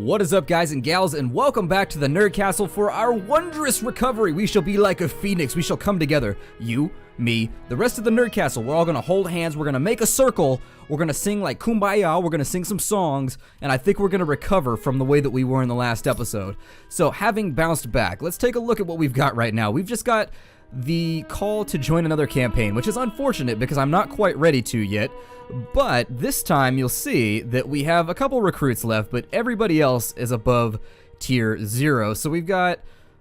What is up, guys and gals, and welcome back to the Nerd Castle for our wondrous recovery. We shall be like a phoenix. We shall come together. You, me, the rest of the Nerd Castle. We're all gonna hold hands. We're gonna make a circle. We're gonna sing like Kumbaya. We're gonna sing some songs, and I think we're gonna recover from the way that we were in the last episode. So, having bounced back, let's take a look at what we've got right now. We've just got the call to join another campaign, which is unfortunate because I'm not quite ready to yet. But this time you'll see that we have a couple recruits left, but everybody else is above tier 0. So we've got,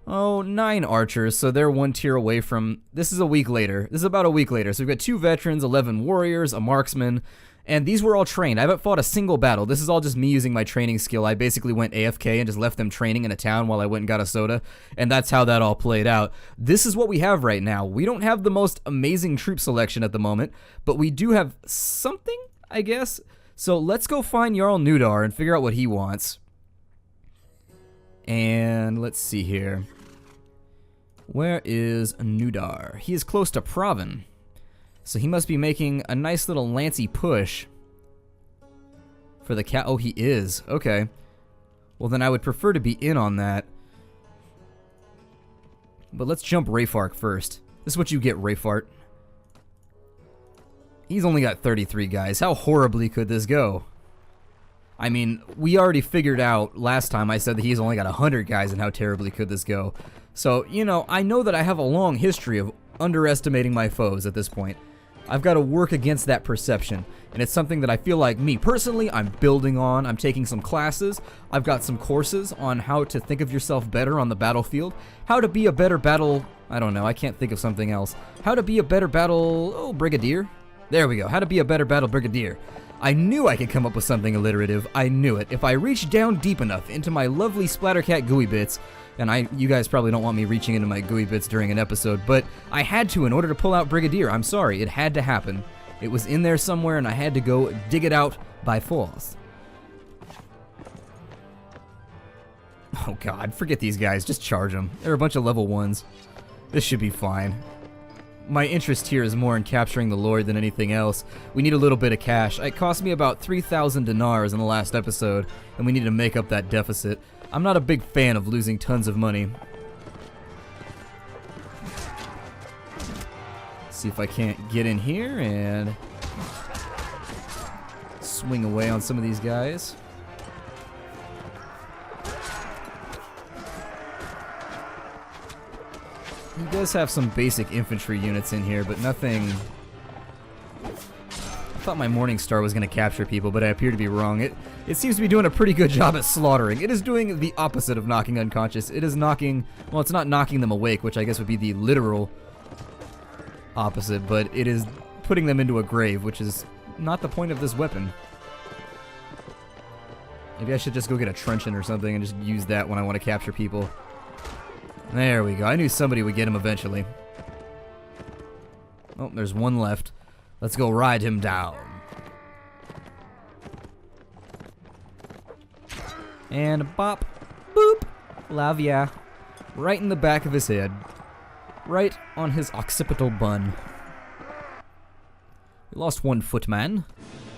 9 archers, so they're 1 tier away from, this is a week later. This is about a week later. So we've got 2 veterans, 11 warriors, a marksman, and these were all trained. I haven't fought a single battle. This is all just me using my training skill. I basically went AFK and just left them training in a town while I went and got a soda, and that's how that all played out. This is what we have right now. We don't have the most amazing troop selection at the moment, but we do have something, I guess. So let's go find Jarl Nudar and figure out what he wants. And let's see here. Where is Nudar? He is close to Pravin. So he must be making a nice little lancy push for the cat. Oh, he is. Okay. Well, then I would prefer to be in on that. But let's jump Rayart first. This is what you get, Rayart. He's only got 33 guys. How horribly could this go? I mean, we already figured out last time I said that he's only got 100 guys, and how terribly could this go. So, you know, I know that I have a long history of underestimating my foes at this point. I've got to work against that perception, and it's something that I feel like, me personally, I'm building on. I'm taking some classes. I've got some courses on how to think of yourself better on the battlefield, how to be a better battle, I don't know, I can't think of something else. How to be a better battle, brigadier? There we go, how to be a better battle brigadier. I knew I could come up with something alliterative. I knew it. If I reached down deep enough into my lovely Splattercat gooey bits, and you guys probably don't want me reaching into my gooey bits during an episode, but I had to in order to pull out Brigadier. I'm sorry, it had to happen. It was in there somewhere, and I had to go dig it out by force. Oh god, forget these guys. Just charge them. They're a bunch of level 1s. This should be fine. My interest here is more in capturing the Lord than anything else. We need a little bit of cash. It cost me about 3,000 dinars in the last episode, and we need to make up that deficit. I'm not a big fan of losing tons of money. See if I can't get in here and swing away on some of these guys. He does have some basic infantry units in here, but nothing. I thought my Morning Star was going to capture people, but I appear to be wrong. It seems to be doing a pretty good job at slaughtering. It is doing the opposite of knocking unconscious. It is knocking, well, it's not knocking them awake, which I guess would be the literal opposite, but it is putting them into a grave, which is not the point of this weapon. Maybe I should just go get a truncheon or something and just use that when I want to capture people. There we go. I knew somebody would get him eventually. Oh, there's one left. Let's go ride him down. And bop, boop, lavia. Right in the back of his head. Right on his occipital bun. We lost 1 footman.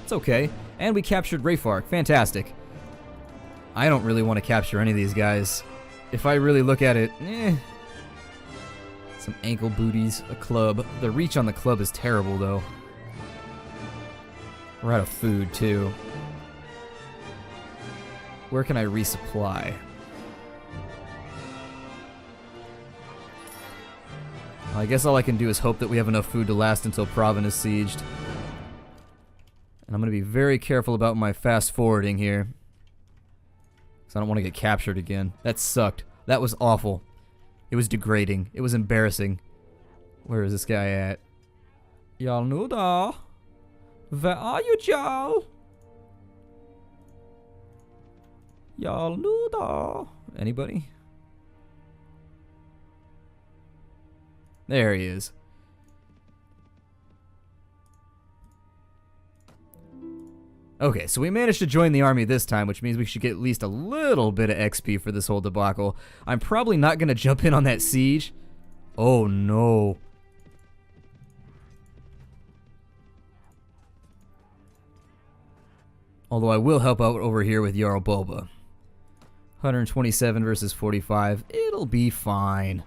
It's okay. And we captured Rayart. Fantastic. I don't really want to capture any of these guys. If I really look at it, Some ankle booties, a club. The reach on the club is terrible, though. We're out of food, too. Where can I resupply? Well, I guess all I can do is hope that we have enough food to last until Pravin is sieged. And I'm going to be very careful about my fast forwarding here. Because I don't want to get captured again. That sucked. That was awful. It was degrading. It was embarrassing. Where is this guy at? Jarl Nudar? Where are you, Jarl? Jarl Nudar? Anybody? There he is. Okay, so we managed to join the army this time, which means we should get at least a little bit of XP for this whole debacle. I'm probably not going to jump in on that siege. Oh, no. Although I will help out over here with Jarl Boba. 127 versus 45. It'll be fine.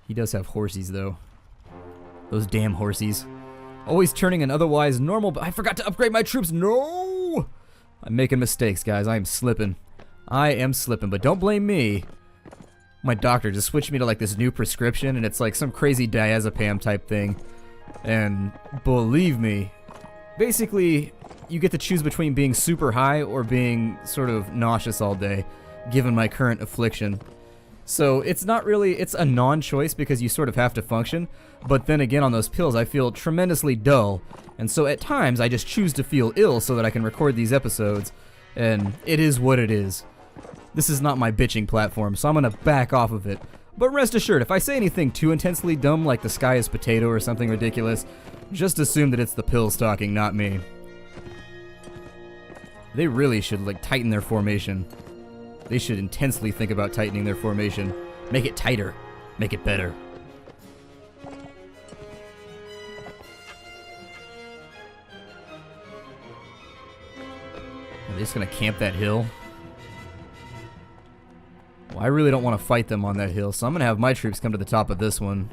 He does have horsies, though. Those damn horsies. Always turning an otherwise normal... I forgot to upgrade my troops. No! I'm making mistakes, guys. I am slipping. I am slipping, but don't blame me. My doctor just switched me to like this new prescription, and it's like some crazy diazepam type thing. And believe me, basically, you get to choose between being super high or being sort of nauseous all day, given my current affliction. So it's not really, it's a non-choice because you sort of have to function, but then again on those pills I feel tremendously dull, and so at times I just choose to feel ill so that I can record these episodes, and it is what it is. This is not my bitching platform, so I'm gonna back off of it. But rest assured, if I say anything too intensely dumb like the sky is potato or something ridiculous, just assume that it's the pills talking, not me. They really should like tighten their formation. They should intensely think about tightening their formation. Make it tighter. Make it better. Are they just gonna camp that hill? Well, I really don't want to fight them on that hill, so I'm gonna have my troops come to the top of this one.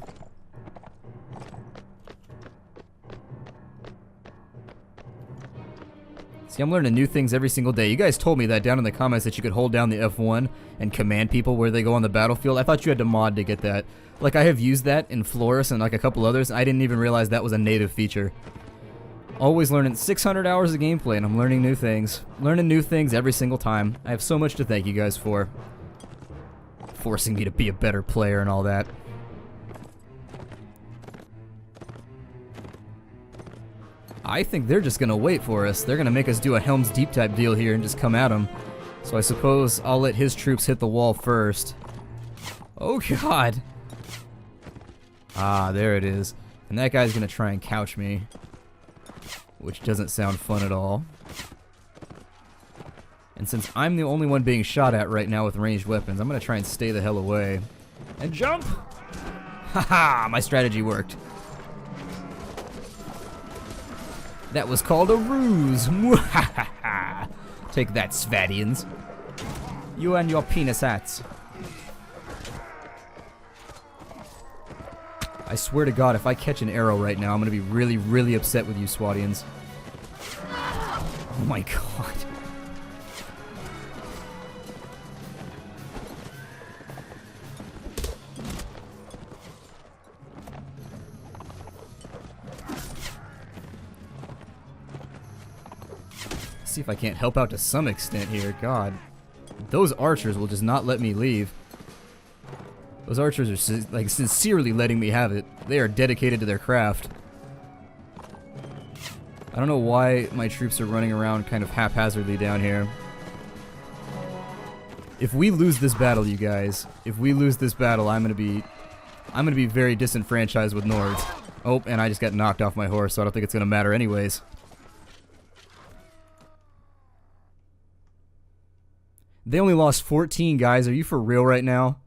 See, I'm learning new things every single day. You guys told me that down in the comments that you could hold down the F1 and command people where they go on the battlefield. I thought you had to mod to get that. Like, I have used that in Flores and like a couple others. I didn't even realize that was a native feature. Always learning 600 hours of gameplay, and I'm learning new things. Learning new things every single time. I have so much to thank you guys for. Forcing me to be a better player and all that. I think they're just gonna wait for us. They're gonna make us do a Helm's Deep type deal here and just come at them. So I suppose I'll let his troops hit the wall first. Oh god! Ah, there it is. And that guy's gonna try and couch me, which doesn't sound fun at all. And since I'm the only one being shot at right now with ranged weapons, I'm gonna try and stay the hell away. And jump! Haha! My strategy worked. That was called a ruse. Take that, Svadians. You and your penis hats. I swear to God, if I catch an arrow right now, I'm gonna be really, really upset with you, Swadians. Oh my God. See if I can't help out to some extent here. God, those archers will just not let me leave. Those archers are like sincerely letting me have it. They are dedicated to their craft. I don't know why my troops are running around kind of haphazardly down here. If we lose this battle, you guys, if we lose this battle, I'm gonna be very disenfranchised with Nords. Oh, and I just got knocked off my horse, so I don't think it's gonna matter anyways. They only lost 14 guys. Are you for real right now?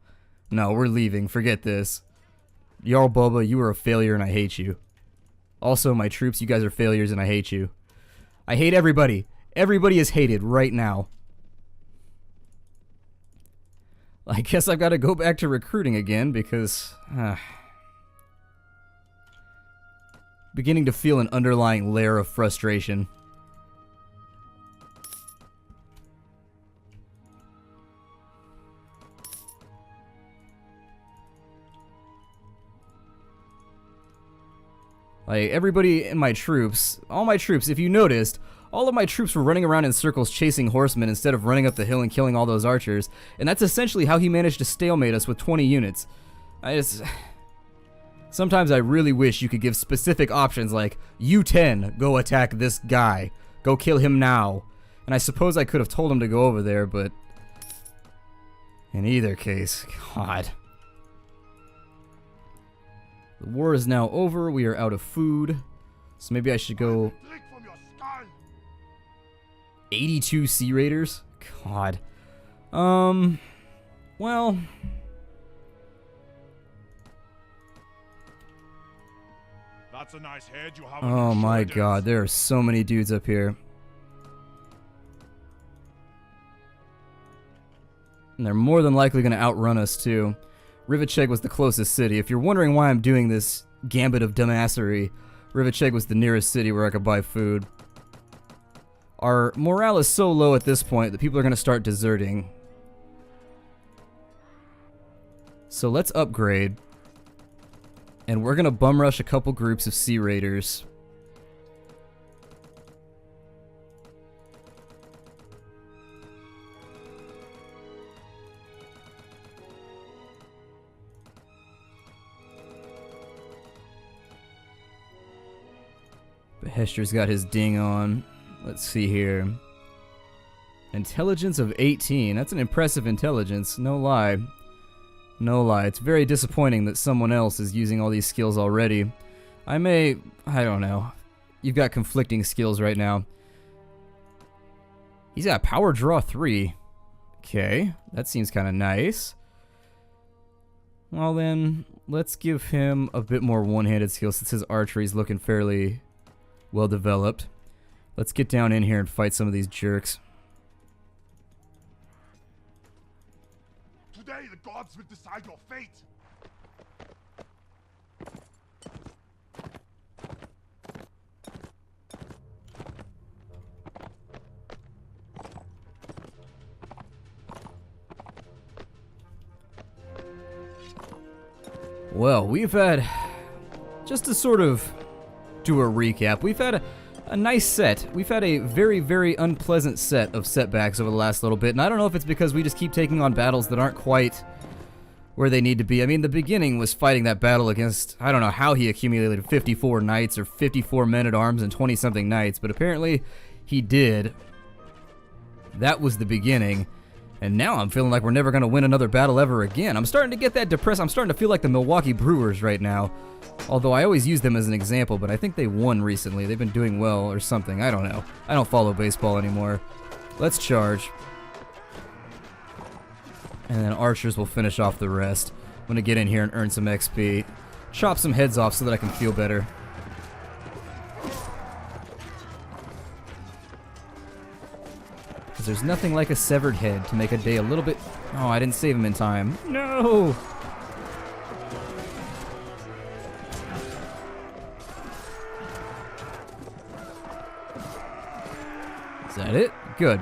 No, we're leaving. Forget this. Jarl Boba, you are a failure and I hate you. Also, my troops, you guys are failures and I hate you. I hate everybody. Everybody is hated right now. I guess I've got to go back to recruiting again because... beginning to feel an underlying layer of frustration. Like, everybody in my troops, all my troops, if you noticed, all of my troops were running around in circles chasing horsemen instead of running up the hill and killing all those archers, and that's essentially how he managed to stalemate us with 20 units. Sometimes I really wish you could give specific options like, you 10, go attack this guy, go kill him now. And I suppose I could have told him to go over there, but... in either case, God... The war is now over, we are out of food, so maybe I should go... 82 Sea Raiders? God. Well... That's a nice head you have. Oh my God, there are so many dudes up here. And they're more than likely going to outrun us, too. Rivacheg was the closest city. If you're wondering why I'm doing this gambit of dumbassery, Rivacheg was the nearest city where I could buy food. Our morale is so low at this point that people are going to start deserting. So let's upgrade. And we're going to bum rush a couple groups of Sea Raiders. Hester's got his ding on. Let's see here. Intelligence of 18. That's an impressive intelligence. No lie. No lie. It's very disappointing that someone else is using all these skills already. I don't know. You've got conflicting skills right now. He's got power draw 3. Okay. That seems kind of nice. Well then, let's give him a bit more one-handed skill since his archery's looking fairly well developed. Let's get down in here and fight some of these jerks. Today the gods will decide your fate. Well, we've had, just to sort of do a recap, we've had a nice set. We've had a very, very unpleasant set of setbacks over the last little bit, and I don't know if it's because we just keep taking on battles that aren't quite where they need to be. I mean, the beginning was fighting that battle against, I don't know how he accumulated 54 knights or 54 men-at-arms and 20-something knights, but apparently he did. That was the beginning, and now I'm feeling like we're never going to win another battle ever again. I'm starting to get that depressed. I'm starting to feel like the Milwaukee Brewers right now. Although I always use them as an example, but I think they won recently. They've been doing well or something. I don't know. I don't follow baseball anymore. Let's charge. And then archers will finish off the rest. I'm going to get in here and earn some XP. Chop some heads off so that I can feel better. Because there's nothing like a severed head to make a day a little bit... Oh, I didn't save him in time. No! Is that it? Good.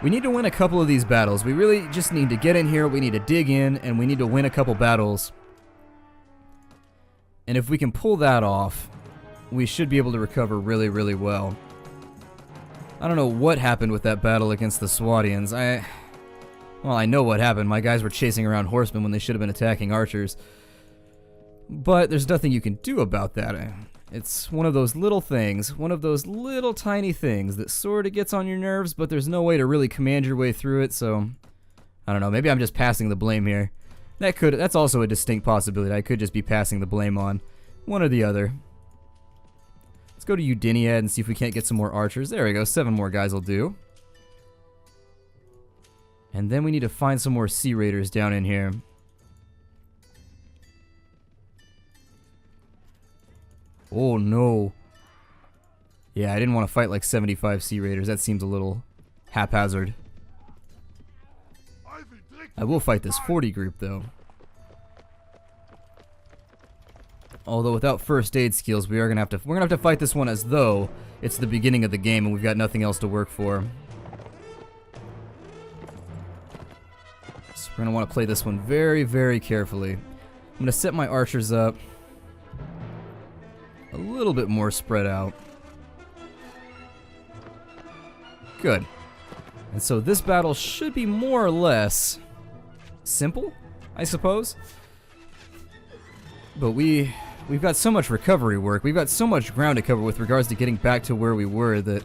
We need to win a couple of these battles. We really just need to get in here, we need to dig in, and we need to win a couple battles. And if we can pull that off, we should be able to recover really, really well. I don't know what happened with that battle against the Swadians. Well, I know what happened. My guys were chasing around horsemen when they should have been attacking archers. But there's nothing you can do about that. It's one of those little things, one of those little tiny things that sort of gets on your nerves, but there's no way to really command your way through it, so I don't know, maybe I'm just passing the blame here. That's also a distinct possibility. I could just be passing the blame on one or the other. Let's go to Udiniad and see if we can't get some more archers. There we go, 7 more guys will do. And then we need to find some more Sea Raiders down in here. Oh no. Yeah, I didn't want to fight like 75 Sea Raiders. That seems a little haphazard. I will fight this 40 group though. Although without first aid skills, we're gonna have to fight this one as though it's the beginning of the game and we've got nothing else to work for. So we're gonna want to play this one very, very carefully. I'm gonna set my archers up a little bit more spread out. Good. And so this battle should be more or less simple, I suppose. But we've got so much recovery work, we've got so much ground to cover with regards to getting back to where we were that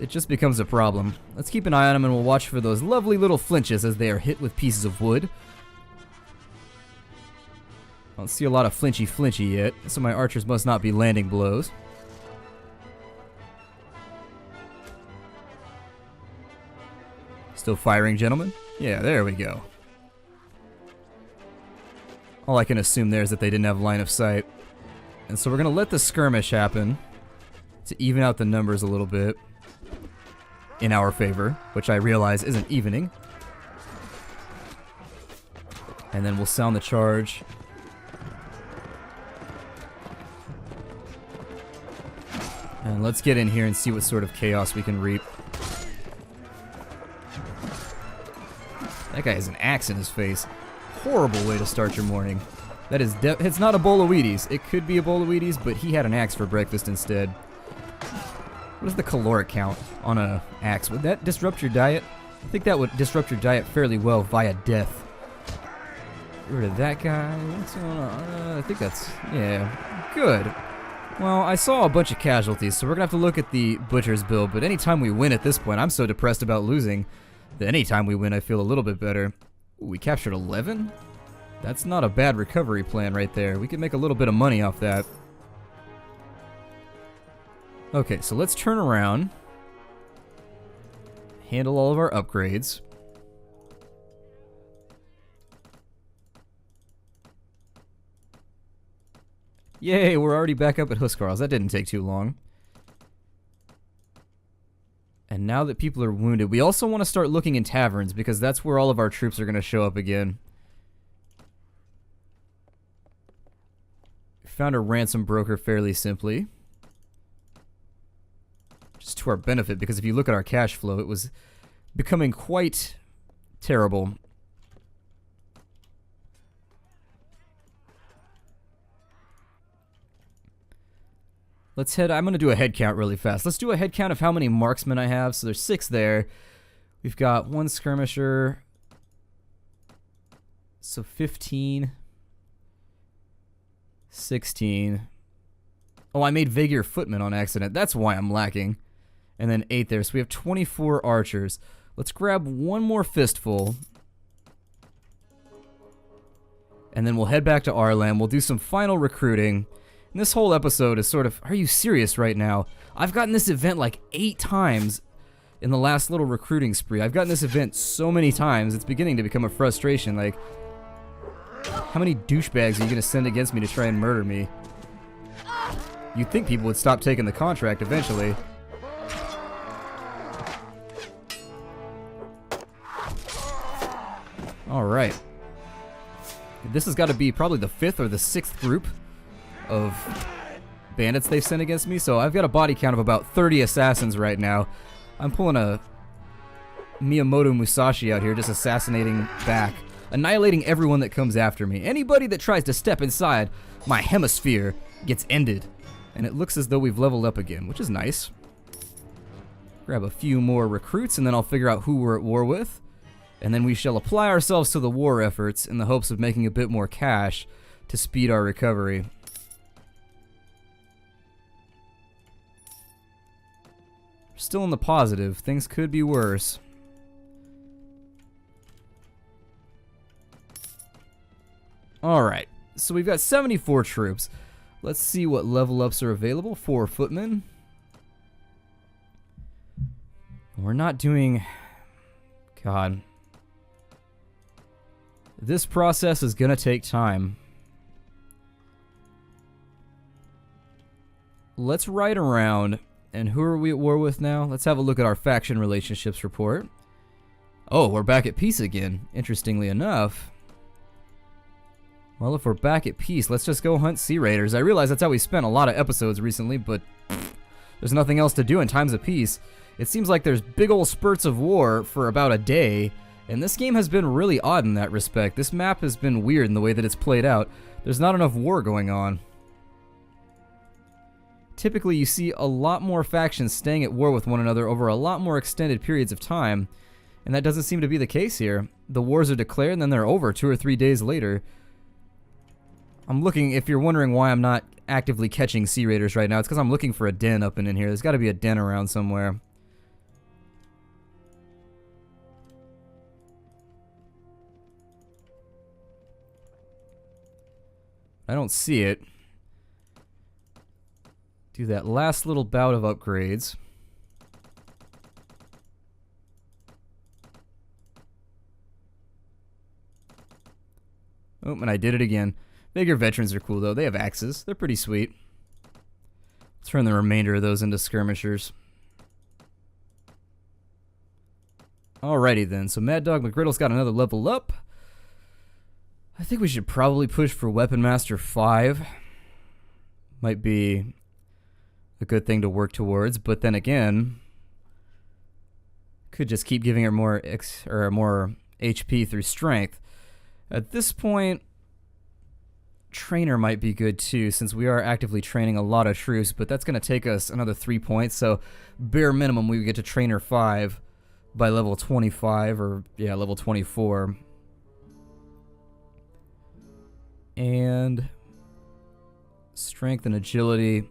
it just becomes a problem. Let's keep an eye on them and we'll watch for those lovely little flinches as they are hit with pieces of wood. I don't see a lot of flinchy yet, so my archers must not be landing blows. Still firing, gentlemen? Yeah, there we go. All I can assume there is that they didn't have line of sight. And so we're going to let the skirmish happen to even out the numbers a little bit in our favor, which I realize isn't evening. And then we'll sound the charge. And let's get in here and see what sort of chaos we can reap. That guy has an axe in his face. Horrible way to start your morning. That is it's not a bowl of Wheaties. It could be a bowl of Wheaties, but he had an axe for breakfast instead. What is the caloric count on an axe? Would that disrupt your diet? I think that would disrupt your diet fairly well via death. Get rid of that guy. What's going on? I think that's... yeah. Good. Well, I saw a bunch of casualties, so we're going to have to look at the Butcher's build, but anytime we win at this point, I'm so depressed about losing that anytime we win, I feel a little bit better. Ooh, we captured 11? That's not a bad recovery plan right there. We could make a little bit of money off that. Okay, so let's turn around. Handle all of our upgrades. Yay, we're already back up at Huskarls. That didn't take too long. And now that people are wounded, we also want to start looking in taverns because that's where all of our troops are going to show up again. Found a ransom broker fairly simply. Just to our benefit, because if you look at our cash flow, it was becoming quite terrible. Let's head... I'm going to do a head count really fast. Let's do a head count of how many marksmen I have. So there's 6 there. We've got 1 skirmisher. So 15. 16. Oh, I made Vagier footmen on accident. That's why I'm lacking. And then 8 there. So we have 24 archers. Let's grab one more fistful. And then we'll head back to Arlam. We'll do some final recruiting. And this whole episode is sort of, are you serious right now? I've gotten this event like 8 times in the last little recruiting spree. I've gotten this event so many times, it's beginning to become a frustration. Like, how many douchebags are you going to send against me to try and murder me? You'd think people would stop taking the contract eventually. Alright. This has got to be probably the 5th or the 6th group of bandits they've sent against me, so I've got a body count of about 30 assassins right now. I'm pulling a Miyamoto Musashi out here, just assassinating back, annihilating everyone that comes after me. Anybody that tries to step inside my hemisphere gets ended, and it looks as though we've leveled up again, which is nice. Grab a few more recruits, and then I'll figure out who we're at war with, and then we shall apply ourselves to the war efforts in the hopes of making a bit more cash to speed our recovery. Still in the positive. Things could be worse. Alright, so we've got 74 troops. Let's see what level ups are available. 4 footmen. We're not doing... God. This process is gonna take time. Let's ride around. And who are we at war with now? Let's have a look at our faction relationships report. Oh, we're back at peace again, interestingly enough. Well, if we're back at peace, let's just go hunt Sea Raiders. I realize that's how we spent a lot of episodes recently, but there's nothing else to do in times of peace. It seems like there's big old spurts of war for about a day, and this game has been really odd in that respect. This map has been weird in the way that it's played out. There's not enough war going on. Typically, you see a lot more factions staying at war with one another over a lot more extended periods of time, and that doesn't seem to be the case here. The wars are declared and then they're over 2 or 3 days later. I'm looking, if you're wondering why I'm not actively catching Sea Raiders right now, it's because I'm looking for a den up and in here. There's got to be a den around somewhere. I don't see it. Do that last little bout of upgrades. Oh, and I did it again. Bigger veterans are cool though. They have axes. They're pretty sweet. Turn the remainder of those into skirmishers. Alrighty then. So Mad Dog McGriddle's got another level up. I think we should probably push for Weapon Master 5. Might be a good thing to work towards, but then again, could just keep giving her more more HP through strength. At this point, Trainer might be good too, since we are actively training a lot of troops, but that's going to take us another 3 points, so bare minimum we would get to Trainer 5 by level 25, or yeah, level 24. And strength and agility,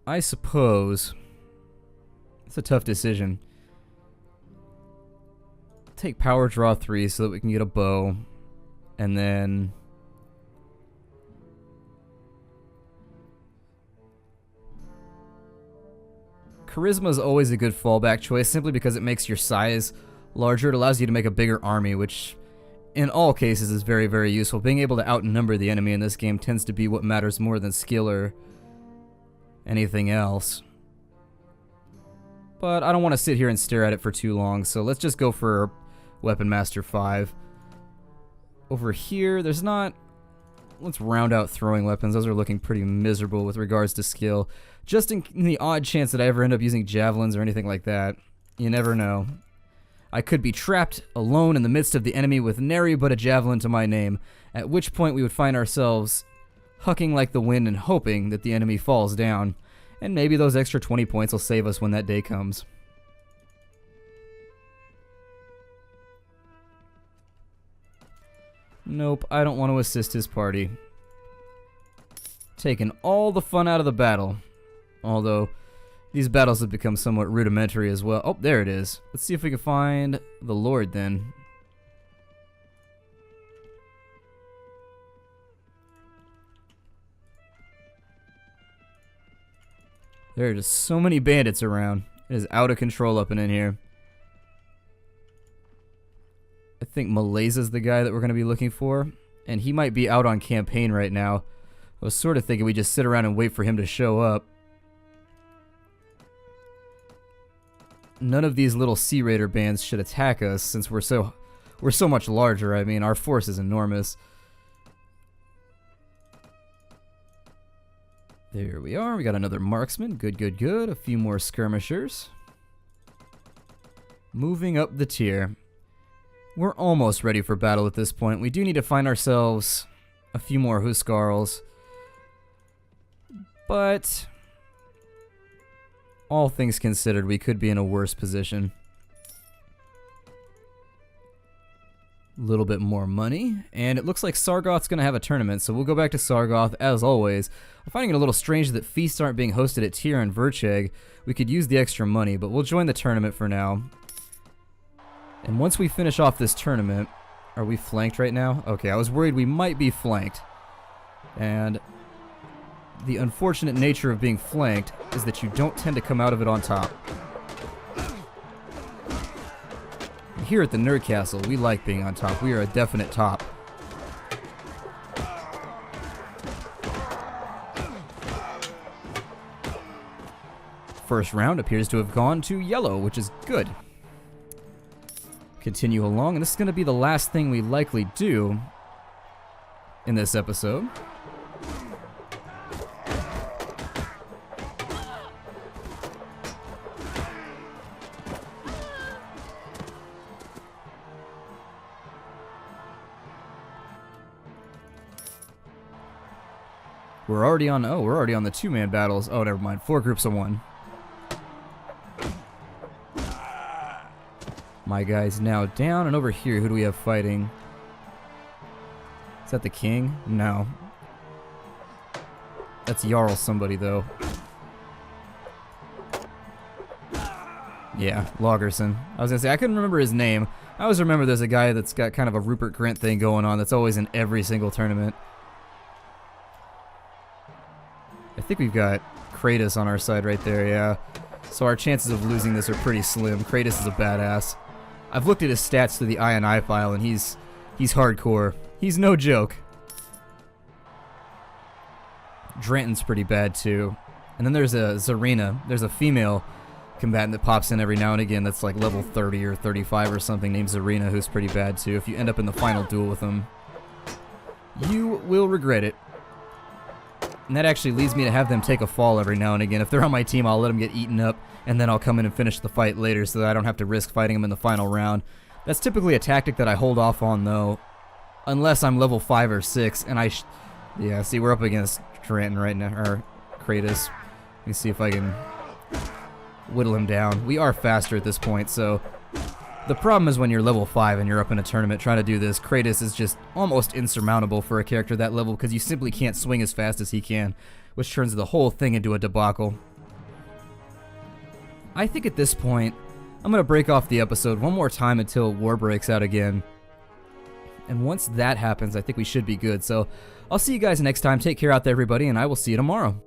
I suppose it's a tough decision. Take power draw 3 so that we can get a bow, and then charisma is always a good fallback choice, simply because it makes your size larger. It allows you to make a bigger army, which in all cases is very, very useful. Being able to outnumber the enemy in this game tends to be what matters more than skill or anything else. But I don't want to sit here and stare at it for too long, so let's just go for Weapon Master 5. Over here, there's not... Let's round out throwing weapons. Those are looking pretty miserable with regards to skill. Just in the odd chance that I ever end up using javelins or anything like that. You never know. I could be trapped alone in the midst of the enemy with nary but a javelin to my name, at which point we would find ourselves hucking like the wind and hoping that the enemy falls down. And maybe those extra 20 points will save us when that day comes. Nope, I don't want to assist his party. Taking all the fun out of the battle. Although, these battles have become somewhat rudimentary as well. Oh, there it is. Let's see if we can find the Lord then. There are just so many bandits around. It is out of control up and in here. I think Malaza's the guy that we're going to be looking for. And he might be out on campaign right now. I was sort of thinking we just sit around and wait for him to show up. None of these little Sea Raider bands should attack us since we're so much larger. I mean, our force is enormous. There we are. We got another marksman. Good, good, good. A few more skirmishers. Moving up the tier. We're almost ready for battle at this point. We do need to find ourselves a few more Huskarls. But all things considered, we could be in a worse position. A little bit more money, and it looks like Sargoth's going to have a tournament, so we'll go back to Sargoth as always. I'm finding it a little strange that feasts aren't being hosted at Tyr and Vercheg. We could use the extra money, but we'll join the tournament for now. And once we finish off this tournament, are we flanked right now? Okay, I was worried we might be flanked. And the unfortunate nature of being flanked is that you don't tend to come out of it on top. Here at the Nerd Castle, we like being on top. We are a definite top. First round appears to have gone to yellow, which is good. Continue along, and this is going to be the last thing we likely do in this episode. We're already on the two-man battles. Oh, never mind. 4 groups of 1. My guy's now down, and over here, who do we have fighting? Is that the king? No. That's Jarl somebody, though. Yeah, Lagerson. I was gonna say, I couldn't remember his name. I always remember there's a guy that's got kind of a Rupert Grint thing going on that's always in every single tournament. I think we've got Kratos on our side right there, yeah. So our chances of losing this are pretty slim. Kratos is a badass. I've looked at his stats through the I&I file, and he's hardcore. He's no joke. Dranton's pretty bad, too. And then there's a Zarina. There's a female combatant that pops in every now and again that's like level 30 or 35 or something named Zarina, who's pretty bad too. If you end up in the final duel with him, you will regret it. And that actually leads me to have them take a fall every now and again. If they're on my team, I'll let them get eaten up, and then I'll come in and finish the fight later so that I don't have to risk fighting them in the final round. That's typically a tactic that I hold off on, though, unless I'm level 5 or 6, and yeah, see, we're up against Trenton right now, or Kratos. Let me see if I can whittle him down. We are faster at this point, so the problem is when you're level 5 and you're up in a tournament trying to do this, Kratos is just almost insurmountable for a character that level because you simply can't swing as fast as he can, which turns the whole thing into a debacle. I think at this point, I'm going to break off the episode one more time until war breaks out again. And once that happens, I think we should be good. So I'll see you guys next time. Take care out there, everybody, and I will see you tomorrow.